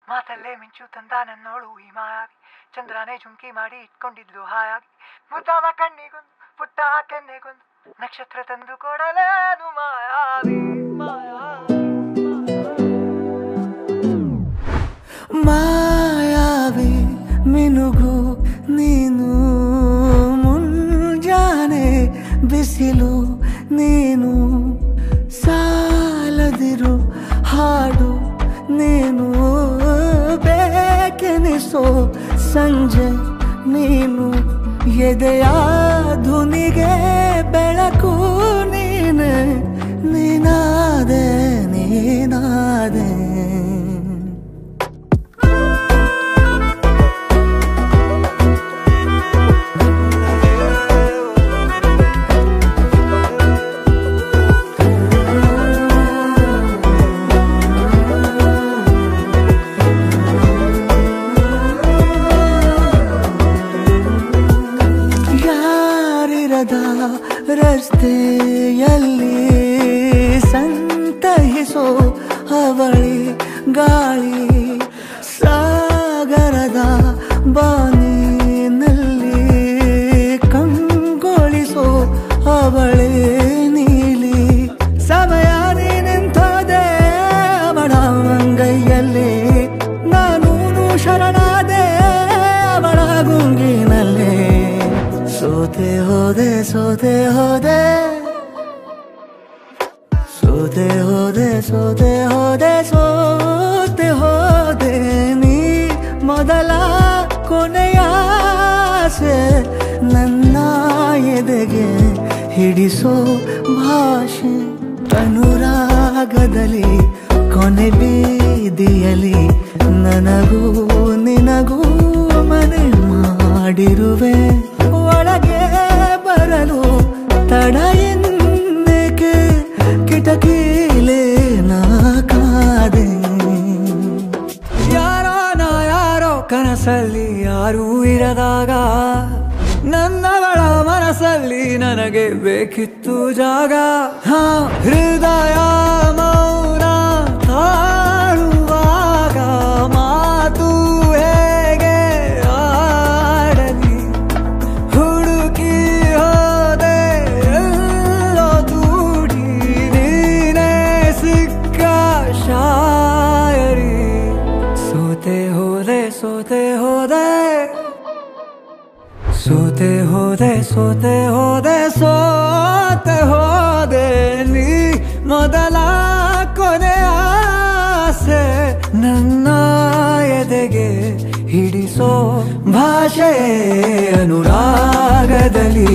ಮಾತಲ್ಲೇ ಮಿಂಚು ತಂದ ನನ್ನೋಳು ಈ ಮಾಯಾವಿ ಚಂದ್ರನೇ ಜುಂಕಿ ಮಾಡಿ ಇಟ್ಕೊಂಡಿದ್ಲು ಹಾಯಾಗಿ ಮುದ್ದಾದ ಕಣ್ಣಿಗೊಂದು ಪುಟ್ಟ ಕೆನ್ನೆಗೊಂದು ನಕ್ಷತ್ರ ತಂದು ಕೊಡಲೇನು ಮಾಯಾವಿ ಮಾಯಾವಿ ಮಿನುಗು ನೀನು ಮುಂಜಾನೆ ಬಿಸಿಲು ನೀನು ಸಾಲದಿರು ಹಾಡು ನೀನು ಬೇಕೆನಿಸೋ ಸಂಜೆ ನೀನು ಎದೆಯ ಧುನಿಗೆ ಬೆಳಕು ನೀನೆ ನೀನಾದೆ ನೀನಾದೆ ರಸ್ತೆಯಲ್ಲಿ ಸಂತಹಿಸೋ ಅವಳಿ ಗಾಳಿ ಸಾಗರದ ಬಾನಿನಲ್ಲಿ ಕಂಗೊಳಿಸೋ ಅವಳೆ ನೀಲಿ ಸಮಯ ನಿಂತೋದೆ ಅವಳ ಅಂಗೈಯಲ್ಲಿ ನಾನು ಶರಣಾದೆ ಅವಳ ಗುಂಗಿನಲ್ಲಿ ಸೋತೆ ಹೋದೆ ಸೋತೆ ಹೋದೆ ಸೋತೆ ಹೋದೆ ಸೋತೆ ಹೋದೆ ಸೋತೆ ಹೋದೆ ನೀ ಮೊದಲ ಕೊನೆಯ ಆಸೆ ನನ್ನ ಎದೆಗೆ ಹಿಡಿಸೋ ಭಾಷೆ ಅನುರಾಗದಲ್ಲಿ ಕೊನೆ ಬೀದಿಯಲ್ಲಿ ನನಗೂ ನಿನಗೂ ಮನೆ ಮಾಡಿರುವೆ ಒಳಗೆ ಬರಲು ತಡ ಎನ್ನಕ್ಕೆ ಕಿಟಕಿಲೇ ನಾ ಕಾದೆ ಯಾರೋ ಕನಸಲ್ಲಿ ಯಾರೂ ಇರದಾಗ ನನ್ನವಳ ಮನಸ್ಸಲ್ಲಿ ನನಗೆ ಬೇಕಿತ್ತು ಜಾಗ ಹೃದಯ ಮೌನ ತಾಳುವಾಗ ಮಾತು ಹೇಗೆ ಆಡಲಿ ಹುಡುಕಿ ಹೋದೆ ಎಲ್ಲೋ ದೂಡಿ ನೀನೇ ಸಿಕ್ಕ ಶಾಯರಿ ಸೋತೆ ಹೋದೆ ಸೋತೆ ಹೋದೆ ಸೋತೆ ಹೋದೆ ಸೋತೆ ಹೋದೆ ಸೋತೆ ಹೋದೆ ನೀ ಮೊದಲ ಕೊನೆ ಆಸೆ ನನ್ನ ಎದೆಗೆ ಹಿಡಿಸೋ ಭಾಷೆ ಅನುರಾಗದಲ್ಲಿ